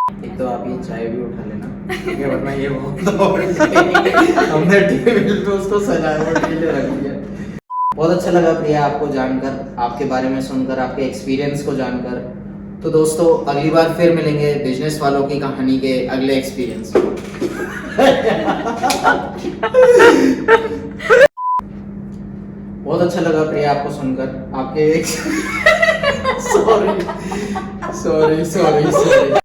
एक तो आप ये चाय भी उठा लेना, ठीक है, वरना ये हमने टेबल पे उसको सजावट के लिए रख दिया। बहुत अच्छा लगा प्रिया आपको जानकर, आपके बारे में सुनकर, आपके एक्सपीरियंस को जानकर। तो दोस्तों अगली बार फिर मिलेंगे बिजनेस वालों की कहानी के अगले एक्सपीरियंस। बहुत अच्छा लगा प्रिया आपको सुनकर, आपके सॉरी सॉरी सॉरी सॉरी।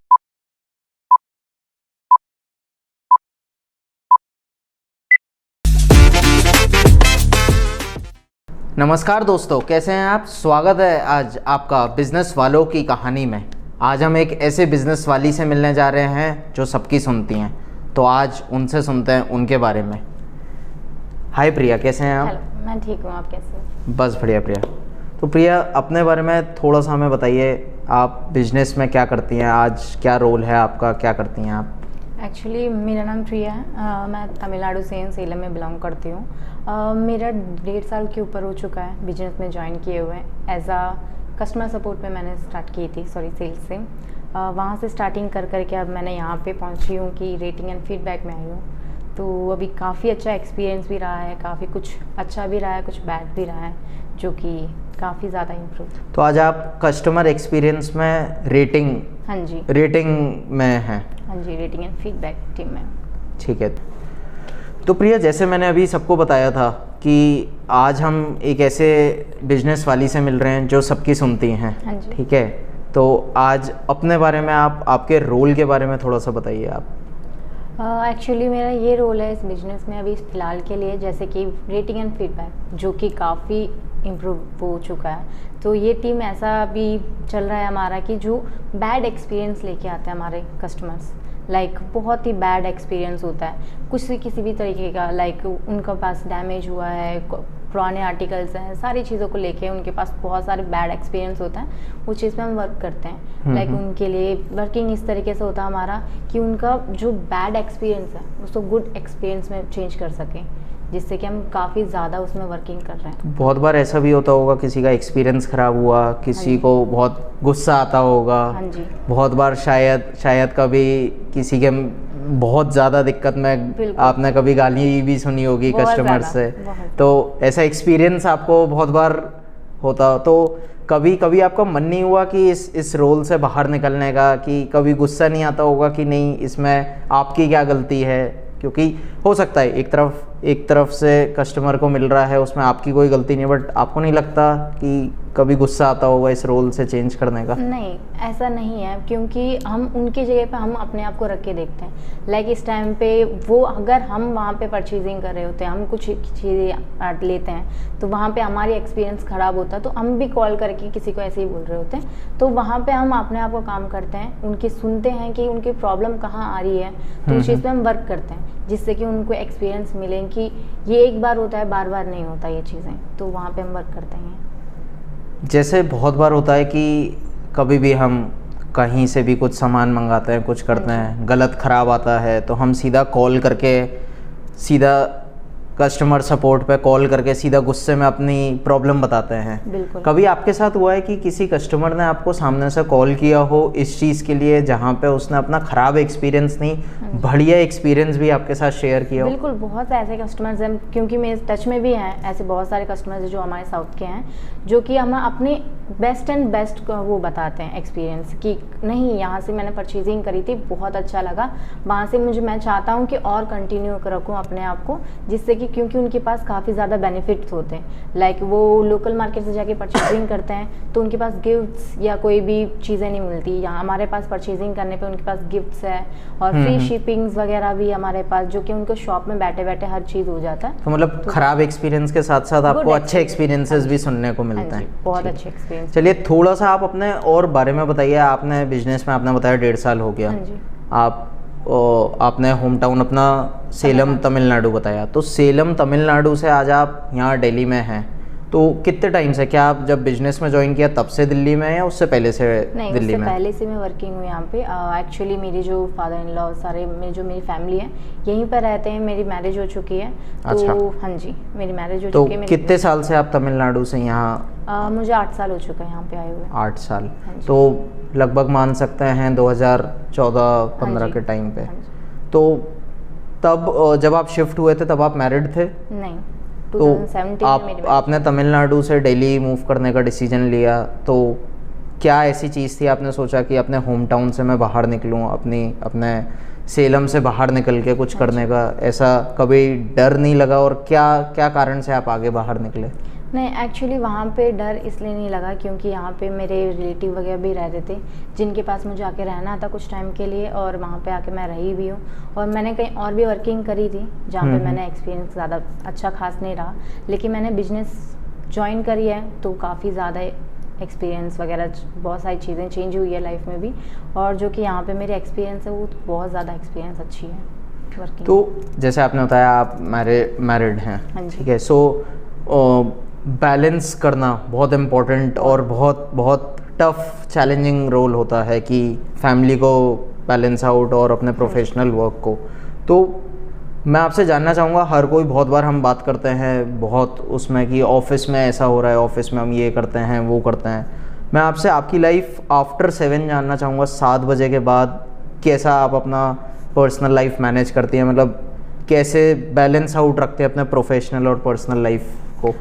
नमस्कार दोस्तों, कैसे हैं आप? स्वागत है आज आपका बिजनेस वालों की कहानी में। आज हम एक ऐसे बिजनेस वाली से मिलने जा रहे हैं जो सबकी सुनती हैं, तो आज उनसे सुनते हैं उनके बारे में। हाय प्रिया, कैसे हैं आप? हेलो, मैं ठीक हूँ, आप कैसे हैं? बस बढ़िया प्रिया। तो प्रिया अपने बारे में थोड़ा सा हमें बताइए, आप बिजनेस में क्या करती हैं, आज क्या रोल है आपका, क्या करती हैं आप? एक्चुअली मेरा नाम प्रिया है। मैं तमिलनाडु से सेलम में बिलोंग करती हूँ। मेरा 1.5 साल के ऊपर हो चुका है बिजनेस में ज्वाइन किए हुए। एज आ कस्टमर सपोर्ट में मैंने स्टार्ट की थी, सेल्स से। वहाँ से स्टार्टिंग कर करके अब मैंने यहाँ पे पहुँची हूँ कि रेटिंग एंड फीडबैक में आई हूँ। तो अभी काफ़ी अच्छा एक्सपीरियंस भी रहा है, काफ़ी कुछ अच्छा भी रहा है, कुछ बैड भी रहा है, जो कि काफ़ी ज़्यादा इम्प्रूव। तो आज आप कस्टमर एक्सपीरियंस में रेटिंग में हैं? हाँ जी, रेटिंग एंड फीडबैक टीम में। ठीक है। तो प्रिया, जैसे मैंने अभी सबको बताया था कि आज हम एक ऐसे बिजनेस वाली से मिल रहे हैं जो सबकी सुनती हैं। हाँ जी। ठीक है, तो आज अपने बारे में आप, आपके रोल के बारे में थोड़ा सा बताइए आप। एक्चुअली मेरा ये रोल है इस बिज़नेस में अभी फ़िलहाल के लिए, जैसे कि रेटिंग एंड फीडबैक, जो कि काफ़ी इम्प्रूव हो चुका है। तो ये टीम ऐसा अभी चल रहा है हमारा कि जो बैड एक्सपीरियंस लेके आते हैं हमारे कस्टमर्स, लाइक बहुत ही बैड एक्सपीरियंस होता है कुछ किसी भी तरीके का, लाइक उनका पास डैमेज हुआ है, पुराने आर्टिकल्स हैं, सारी चीज़ों को लेके उनके पास बहुत सारे बैड एक्सपीरियंस होता है। वो चीज़ पे हम वर्क करते हैं। लाइक उनके लिए वर्किंग इस तरीके से होता है हमारा कि उनका जो बैड एक्सपीरियंस है उसको गुड एक्सपीरियंस में चेंज कर सकें, जिससे कि हम काफ़ी ज़्यादा उसमें वर्किंग कर रहे हैं। बहुत बार ऐसा भी होता होगा, किसी का एक्सपीरियंस ख़राब हुआ, किसी को बहुत गुस्सा आता होगा। हाँ जी। बहुत बार शायद कभी किसी के बहुत ज़्यादा दिक्कत में आपने कभी गाली भी सुनी होगी कस्टमर से। तो ऐसा एक्सपीरियंस आपको बहुत बार होता, तो कभी कभी आपका मन नहीं हुआ कि इस रोल से बाहर निकलने का, कि कभी गुस्सा नहीं आता होगा कि नहीं इसमें आपकी क्या गलती है? क्योंकि हो सकता है एक तरफ से कस्टमर को मिल रहा है, उसमें आपकी कोई गलती नहीं, बट आपको नहीं लगता कि कभी गुस्सा आता होगा इस रोल से चेंज करने का? नहीं, ऐसा नहीं है, क्योंकि हम उनकी जगह पे हम अपने आप को रख के देखते हैं। लाइक इस टाइम पे वो, अगर हम वहाँ पे परचेजिंग कर रहे होते हैं, हम कुछ चीज़ें लेते हैं, तो वहाँ पे हमारी एक्सपीरियंस ख़राब होता है, तो हम भी कॉल करके किसी को ऐसे ही बोल रहे होते हैं। तो वहाँ पे हम अपने आप को काम करते हैं, उनकी सुनते हैं कि उनकी प्रॉब्लम कहाँ आ रही है, तो उस चीज़ पर हम वर्क करते हैं, जिससे कि उनको एक्सपीरियंस मिले कि ये एक बार होता है, बार बार नहीं होता ये चीज़ें। तो वहाँ पे हम वर्क करते हैं। जैसे बहुत बार होता है कि कभी भी हम कहीं से भी कुछ सामान मंगाते हैं, कुछ करते हैं, गलत ख़राब आता है, तो हम सीधा कॉल करके, सीधा कस्टमर सपोर्ट पे कॉल करके सीधा गुस्से में अपनी प्रॉब्लम बताते हैं। बिल्कुल। कभी आपके साथ हुआ है कि किसी कस्टमर ने आपको सामने से कॉल किया हो इस चीज़ के लिए, जहाँ पे उसने अपना ख़राब एक्सपीरियंस नहीं, बढ़िया एक्सपीरियंस भी आपके साथ शेयर किया हो? बिल्कुल, बहुत ऐसे कस्टमर्स हैं, क्योंकि मेरे टच में भी हैं ऐसे बहुत सारे कस्टमर्स जो हमारे साउथ के हैं, जो कि हम अपने बेस्ट वो बताते हैं एक्सपीरियंस कि नहीं, यहाँ से मैंने परचेजिंग करी थी, बहुत अच्छा लगा, वहाँ से मैं चाहता हूँ कि और कंटिन्यू रखूँ अपने आप को, जिससे कि क्योंकि उनके पास काफ़ी ज़्यादा बेनिफिट्स होते हैं। लाइक वो लोकल मार्केट से जाके परचेजिंग करते हैं, तो उनके पास गिफ्ट्स या कोई भी चीज़ें नहीं मिलती। यहाँ हमारे पास परचेजिंग करने पे उनके पास गिफ्ट्स है और फ्री शिपिंग्स वगैरह भी हमारे पास, जो कि उनको शॉप में बैठे बैठे हर चीज़ हो जाता है। तो मतलब ख़राब एक्सपीरियंस के साथ साथ आपको अच्छे एक्सपीरियंसेस भी सुनने को मिलते हैं। बहुत अच्छे एक्सपीरियंस। चलिए थोड़ा सा आप अपने और बारे में बताइए। आपने बिजनेस में, आपने बताया 1.5 साल हो गया। आपने होम टाउन अपना सेलम तमिलनाडु बताया, तो सेलम तमिलनाडु से आज आप यहाँ दिल्ली में हैं, तो कितने टाइम से, क्या आप जब बिजनेस में ज्वाइन किया तब से दिल्ली में या उससे पहले से नहीं, दिल्ली में? उससे पहले से मैं वर्किंग हूँ यहाँ पे। एक्चुअली मेरी जो फादर इन लॉ, मेरी फैमिली है यहीं पर रहते हैं। मेरी मैरिज हो चुकी है। अच्छा। तो हाँ जी, मेरी मैरिज हो तो चुकी है। कितने साल से आप तमिलनाडु से यहाँ मुझे 8 साल हो चुका है यहाँ पे आए हुए। 8 साल, हाँ जी। तो लगभग मान सकते हैं 2014-15 के टाइम पे। हाँ जी। तो तब जब आप शिफ्ट हुए थे तब आप मैरिड थे? नहीं, तो 2017 में मेरी आपने तमिलनाडु से दिल्ली मूव करने का डिसीजन लिया, तो क्या ऐसी चीज़ थी आपने सोचा कि अपने होम टाउन से मैं बाहर निकलूं, अपने सेलम से बाहर निकल के कुछ करने का, ऐसा कभी डर नहीं लगा? और क्या क्या कारण से आप आगे बाहर निकले? नहीं, एक्चुअली वहाँ पे डर इसलिए नहीं लगा क्योंकि यहाँ पे मेरे रिलेटिव वगैरह भी रहते थे जिनके पास मुझे आके रहना था कुछ टाइम के लिए, और वहाँ पे आके मैं रही भी हूँ। और मैंने कहीं और भी वर्किंग करी थी जहाँ पे मैंने एक्सपीरियंस ज़्यादा अच्छा खास नहीं रहा, लेकिन मैंने बिजनेस ज्वाइन करी है तो काफ़ी ज़्यादा एक्सपीरियंस वगैरह, बहुत सारी चीज़ें चेंज हुई है लाइफ में भी, और जो कि यहाँ पे मेरे एक्सपीरियंस है वो बहुत ज़्यादा एक्सपीरियंस अच्छी है वर्किंग। तो जैसे आपने बताया आप मैरिड हैं, ठीक है, सो बैलेंस करना बहुत इम्पोर्टेंट और बहुत बहुत टफ चैलेंजिंग रोल होता है कि फैमिली को बैलेंस आउट और अपने प्रोफेशनल वर्क को। तो मैं आपसे जानना चाहूँगा, हर कोई बहुत बार हम बात करते हैं बहुत उसमें कि ऑफिस में ऐसा हो रहा है, ऑफिस में हम ये करते हैं वो करते हैं। मैं आपसे आपकी लाइफ आफ्टर 7 जानना चाहूँगा, 7 बजे के बाद कैसा आप अपना पर्सनल लाइफ मैनेज करती हैं, मतलब कैसे बैलेंस आउट रखते हैं अपने प्रोफेशनल और पर्सनल लाइफ को?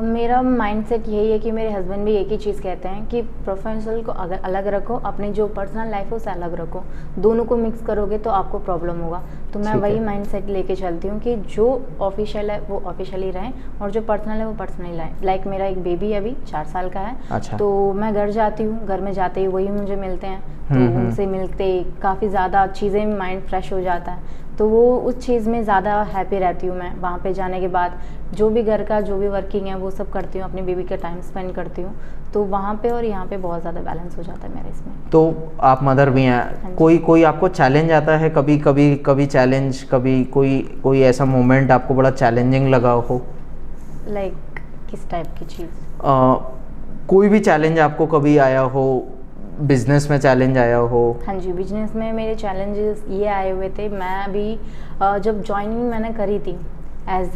मेरा माइंडसेट यही है कि मेरे हस्बैंड भी एक ही चीज़ कहते हैं कि प्रोफेशनल को अगर अलग रखो, अपनी जो पर्सनल लाइफ है उसे अलग रखो, दोनों को मिक्स करोगे तो आपको प्रॉब्लम होगा। तो मैं वही माइंडसेट लेके चलती हूँ कि जो ऑफिशियल है वो ऑफिशियली रहें और जो पर्सनल है वो पर्सनली रहें। लाइक मेरा एक बेबी अभी 4 साल का है। अच्छा। तो मैं घर जाती हूँ, घर में जाते ही वही मुझे मिलते हैं, तो उनसे मिलते काफ़ी ज़्यादा चीज़ें माइंड फ्रेश हो जाता है, तो वो उस चीज़ में ज़्यादा हैप्पी रहती हूँ मैं। वहाँ पे जाने के बाद जो भी घर का जो भी वर्किंग है वो सब करती हूँ, अपनी बेबी का टाइम स्पेंड करती हूँ, तो वहाँ पे और यहाँ पे बहुत ज़्यादा बैलेंस हो जाता है मेरे इसमें। तो आप मदर भी हैं, कोई आपको चैलेंज आता है कभी चैलेंज, कभी कोई ऐसा मोमेंट आपको बड़ा चैलेंजिंग लगा हो? लाइक किस टाइप की चीज़? कोई भी चैलेंज आपको कभी आया हो, बिजनेस में चैलेंज आया हो? हाँ जी, बिजनेस में मेरे चैलेंजेस ये आए हुए थे। मैं अभी जब ज्वाइनिंग मैंने करी थी एज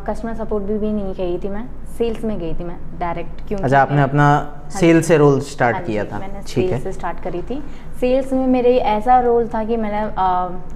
कस्टमर सपोर्ट भी नहीं गई थी, मैं सेल्स में गई थी मैं डायरेक्ट। क्योंकि अच्छा, आपने अपना सेल्स से रोल स्टार्ट किया था? मैंने सेल्स से स्टार्ट करी थी। सेल्स में मेरे ऐसा रोल था कि मैंने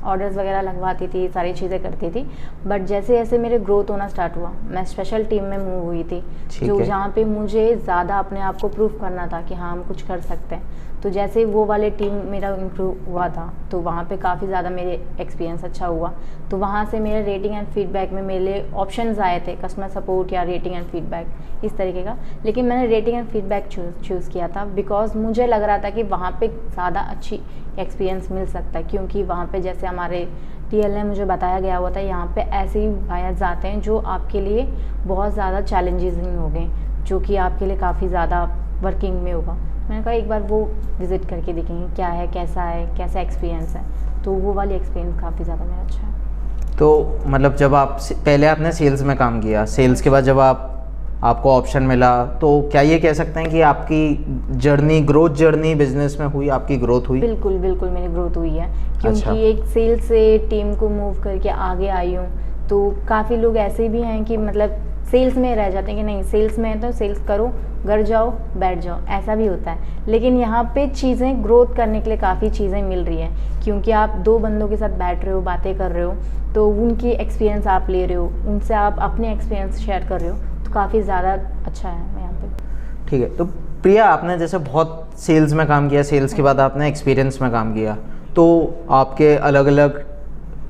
ऑर्डर्स वगैरह लगवाती थी, सारी चीज़ें करती थी, बट जैसे जैसे मेरे ग्रोथ होना स्टार्ट हुआ मैं स्पेशल टीम में मूव हुई थी, जो जहाँ पे मुझे ज़्यादा अपने आप को प्रूव करना था कि हाँ हम कुछ कर सकते हैं। तो जैसे वो वाले टीम मेरा इम्प्रूव हुआ था तो वहाँ पे काफ़ी ज़्यादा मेरे एक्सपीरियंस अच्छा हुआ, तो वहाँ से मेरे रेटिंग एंड फीडबैक में मेरे ऑप्शंस आए थे, कस्टमर सपोर्ट या रेटिंग एंड फीडबैक, इस तरीके का। लेकिन मैंने रेटिंग एंड फीडबैक चूज़ किया था बिकॉज मुझे लग रहा था कि वहाँ पे ज़्यादा अच्छी एक्सपीरियंस मिल सकता है, क्योंकि वहाँ पे जैसे हमारे टीएल ने मुझे बताया गया हुआ था यहाँ पे ऐसे ही वायर्स आते हैं जो आपके लिए बहुत ज़्यादा चैलेंजिंग हो गए, जो कि आपके लिए काफ़ी ज़्यादा वर्किंग में होगा। मैंने कहा एक बार वो विज़िट करके देखेंगे क्या है, कैसा एक्सपीरियंस है, तो वो वाली एक्सपीरियंस काफ़ी ज़्यादा मेरा अच्छा है। तो मतलब जब आप पहले आपने सेल्स में काम किया, सेल्स के बाद जब आपको ऑप्शन मिला, तो क्या ये कह सकते हैं कि आपकी ग्रोथ जर्नी बिजनेस में हुई, आपकी ग्रोथ हुई? बिल्कुल मेरी ग्रोथ हुई है, क्योंकि एक सेल्स से टीम को मूव करके आगे आई हूँ। तो काफ़ी लोग ऐसे भी हैं कि मतलब सेल्स में रह जाते हैं कि नहीं सेल्स में है तो सेल्स करो, घर जाओ बैठ जाओ, ऐसा भी होता है। लेकिन यहाँ पे चीज़ें ग्रोथ करने के लिए काफ़ी चीज़ें मिल रही हैं, क्योंकि आप 2 बंदों के साथ बैठ रहे हो, बातें कर रहे हो, तो उनकी एक्सपीरियंस आप ले रहे हो, उनसे आप अपने एक्सपीरियंस शेयर कर रहे हो, तो काफ़ी ज़्यादा अच्छा है यहाँ पे। ठीक है। तो प्रिया, आपने जैसे बहुत सेल्स में काम किया, सेल्स के बाद आपने एक्सपीरियंस में काम किया, तो आपके अलग अलग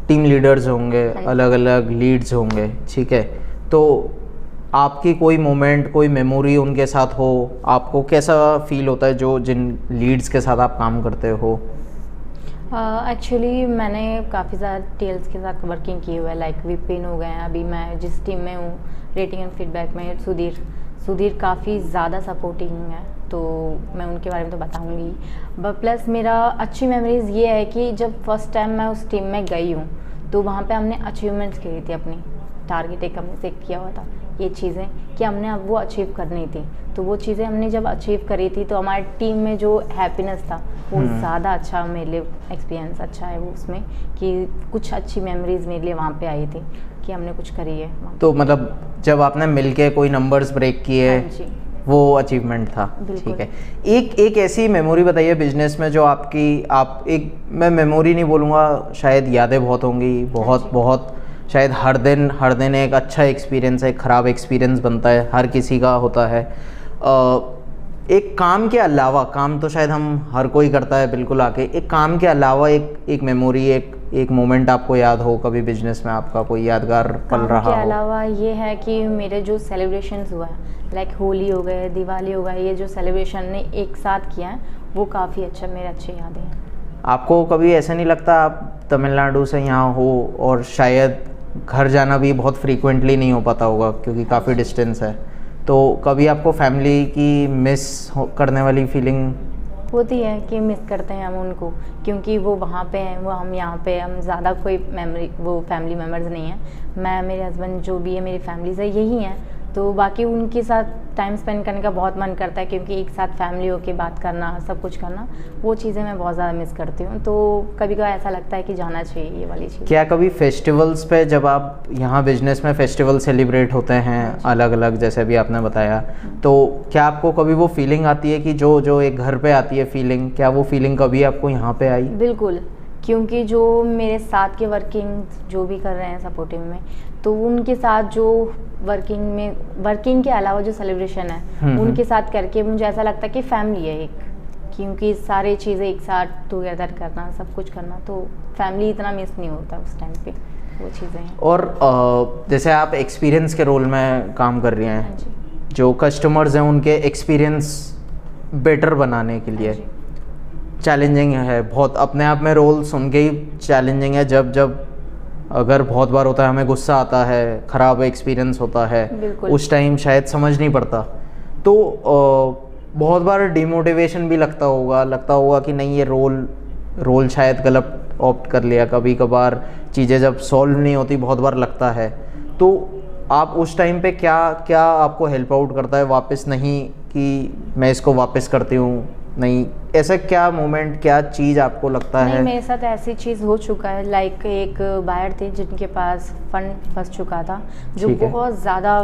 टीम लीडर्स होंगे, अलग अलग लीड्स होंगे, ठीक है, तो आपकी कोई मोमेंट, कोई मेमोरी उनके साथ हो, आपको कैसा फील होता है जिन लीड्स के साथ आप काम करते हो? एक्चुअली मैंने काफ़ी ज़्यादा टीएल्स के साथ वर्किंग की हुई है, लाइक विपिन हो गए हैं, अभी मैं जिस टीम में हूँ रेटिंग एंड फीडबैक में सुधीर काफ़ी ज़्यादा सपोर्टिंग है, तो मैं उनके बारे में तो बताऊँगी। बट प्लस मेरा अच्छी मेमोरीज़ ये है कि जब फर्स्ट टाइम मैं उस टीम में गई हूँ तो वहाँ पे हमने अचीवमेंट्स करी थी, अपनी टारगेट एक हमने सेट किया हुआ था, ये चीज़ें कि हमने अब वो अचीव करनी थी, तो वो चीज़ें हमने जब अचीव करी थी तो हमारी टीम में जो हैप्पीनेस था वो ज़्यादा अच्छा, मेरे लिए एक्सपीरियंस अच्छा है वो उसमें, कि कुछ अच्छी मेमोरीज़ मेरे लिए वहाँ पे आई थी कि हमने कुछ करी है। तो मतलब जब आपने मिलके कोई नंबर्स ब्रेक किए, वो अचीवमेंट था। ठीक है, एक ऐसी मेमोरी बताइए बिजनेस में जो मैं मेमोरी नहीं बोलूँगा, शायद यादें बहुत होंगी, बहुत शायद हर दिन एक अच्छा एक्सपीरियंस है, ख़राब एक्सपीरियंस बनता है, हर किसी का होता है। एक काम के अलावा, काम तो शायद हम हर कोई करता है बिल्कुल आके, एक काम के अलावा एक मेमोरी, एक मोमेंट आपको याद हो कभी बिजनेस में, आपका कोई यादगार पल रहा हो? काम के अलावा ये है कि मेरे जो सेलिब्रेशंस हुआ है, लाइक होली हो गए, दिवाली हो गए, ये जो सेलिब्रेशन ने एक साथ किया है वो काफ़ी अच्छा, मेरे अच्छे यादें हैं। आपको कभी ऐसा नहीं लगता आप तमिलनाडु से यहाँ हो और शायद घर जाना भी बहुत फ्रीक्वेंटली नहीं हो पाता होगा क्योंकि काफ़ी डिस्टेंस है, तो कभी आपको फैमिली की मिस करने वाली फीलिंग होती है कि मिस करते हैं हम उनको, क्योंकि वो वहाँ पे हैं, वो हम यहाँ पे, हम ज़्यादा कोई फैमिली मेम्बर्स नहीं हैं। मैं, मेरे हस्बैंड, जो भी है मेरी फैमिलीज है यही हैं, तो बाकी उनके साथ टाइम स्पेंड करने का बहुत मन करता है, क्योंकि एक साथ फैमिली होके बात करना, सब कुछ करना, वो चीज़ें मैं बहुत ज़्यादा मिस करती हूँ। तो कभी कभी ऐसा लगता है कि जाना चाहिए ये वाली चीज़। क्या कभी फेस्टिवल्स पे, जब आप यहाँ बिजनेस में फेस्टिवल सेलिब्रेट होते हैं अलग अलग, जैसे अभी आपने बताया, तो क्या आपको कभी वो फीलिंग आती है कि जो एक घर पे आती है फीलिंग, क्या वो फीलिंग कभी आपको यहाँ पे आई? बिल्कुल, क्योंकि जो मेरे साथ के वर्किंग जो भी कर रहे हैं सपोर्टिव में, तो उनके साथ जो वर्किंग के अलावा जो सेलिब्रेशन है उनके साथ करके मुझे ऐसा लगता है कि फैमिली है एक, क्योंकि सारी चीज़ें एक साथ टुगेदर करना, सब कुछ करना, तो फैमिली इतना मिस नहीं होता उस टाइम पे, वो चीज़ें हैं। और जैसे आप एक्सपीरियंस के रोल में काम कर रही हैं, जो कस्टमर्स हैं उनके एक्सपीरियंस बेटर बनाने के लिए चैलेंजिंग है बहुत, अपने आप में रोल सुन के ही चैलेंजिंग है। जब अगर बहुत बार होता है हमें गुस्सा आता है, ख़राब एक्सपीरियंस होता है, उस टाइम शायद समझ नहीं पड़ता, तो बहुत बार डिमोटिवेशन भी लगता होगा कि नहीं ये रोल शायद गलत ऑप्ट कर लिया। कभी कभार चीज़ें जब सॉल्व नहीं होती बहुत बार लगता है, तो आप उस टाइम पे क्या आपको हेल्प आउट करता है वापस, नहीं कि मैं इसको वापस करती हूँ, नहीं, ऐसा क्या मोमेंट, क्या चीज़ आपको लगता है? नहीं, मेरे साथ ऐसी चीज़ हो चुका है, लाइक एक बायर थे जिनके पास फंड फंस चुका था, जो बहुत ज़्यादा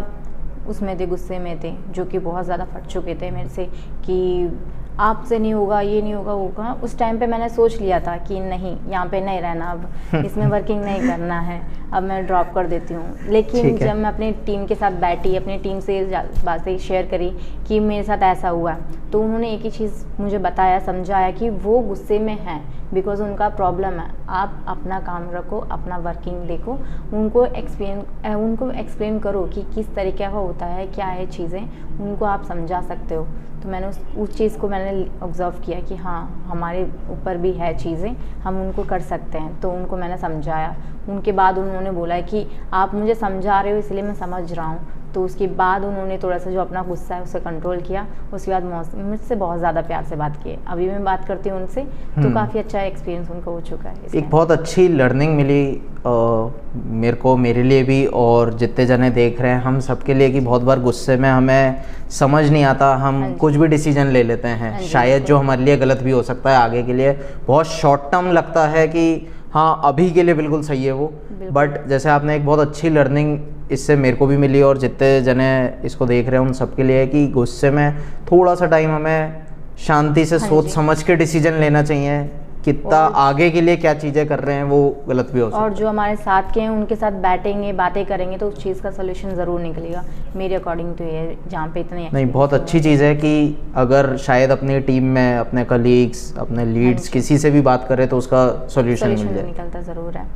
उसमें थे, गुस्से में थे, जो कि बहुत ज़्यादा फट चुके थे मेरे से कि आपसे नहीं होगा, ये नहीं होगा। उस टाइम पे मैंने सोच लिया था कि नहीं, यहाँ पे नहीं रहना, अब इसमें वर्किंग नहीं करना है, अब मैं ड्रॉप कर देती हूँ। लेकिन जब मैं अपनी टीम के साथ बैठी, अपनी टीम से बातें शेयर करी कि मेरे साथ ऐसा हुआ, तो उन्होंने एक ही चीज़ मुझे बताया, समझाया कि वो गुस्से में है बिकॉज उनका प्रॉब्लम है, आप अपना काम रखो, अपना वर्किंग देखो, उनको एक्सप्लेन करो कि किस तरीके का होता है, क्या है चीज़ें, उनको आप समझा सकते हो। तो मैंने उस चीज़ को मैंने ऑब्ज़र्व किया कि हाँ, हमारे ऊपर भी है चीज़ें, हम उनको कर सकते हैं, तो उनको मैंने समझाया। उनके बाद उन्होंने बोला कि आप मुझे समझा रहे हो इसलिए मैं समझ रहा हूँ, तो उसके बाद उन्होंने थोड़ा सा जो अपना गुस्सा है उसे कंट्रोल किया। उसके बाद मुझसे बहुत ज़्यादा प्यार से बात की, अभी मैं बात करती हूँ उनसे, तो काफ़ी अच्छा एक्सपीरियंस उनका हो चुका है। एक बहुत अच्छी लर्निंग मिली मेरे लिए भी, और जितने जने देख रहे हैं हम सबके लिए, कि बहुत बार गुस्से में हमें समझ नहीं आता, हम कुछ भी डिसीजन ले लेते हैं, शायद जो हमारे लिए गलत भी हो सकता है, आगे के लिए बहुत शॉर्ट टर्म लगता है कि हाँ अभी के लिए बिल्कुल सही है वो, बट जैसे आपने एक बहुत अच्छी लर्निंग इससे मेरे को भी मिली और जितने जने इसको देख रहे हैं उन सबके लिए, कि गुस्से में थोड़ा सा टाइम हमें शांति से सोच समझ के डिसीजन लेना चाहिए, कितना आगे के लिए क्या चीज़ें कर रहे हैं वो गलत भी हो सकता है। और जो हमारे साथ के हैं उनके साथ बैठेंगे, बातें करेंगे, तो उस चीज़ का सोल्यूशन ज़रूर निकलेगा, मेरे अकॉर्डिंग तो ये जहाँ पे इतने नहीं, बहुत अच्छी चीज़ है कि अगर शायद अपनी टीम में अपने कलीग्स, अपने लीड्स किसी से भी बात करें तो उसका सोल्यूशन निकलता ज़रूर है।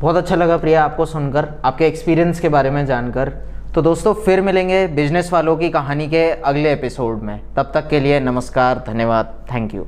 बहुत अच्छा लगा प्रिया आपको सुनकर, आपके एक्सपीरियंस के बारे में जानकर। तो दोस्तों फिर मिलेंगे बिजनेस वालों की कहानी के अगले एपिसोड में, तब तक के लिए नमस्कार, धन्यवाद, थैंक यू।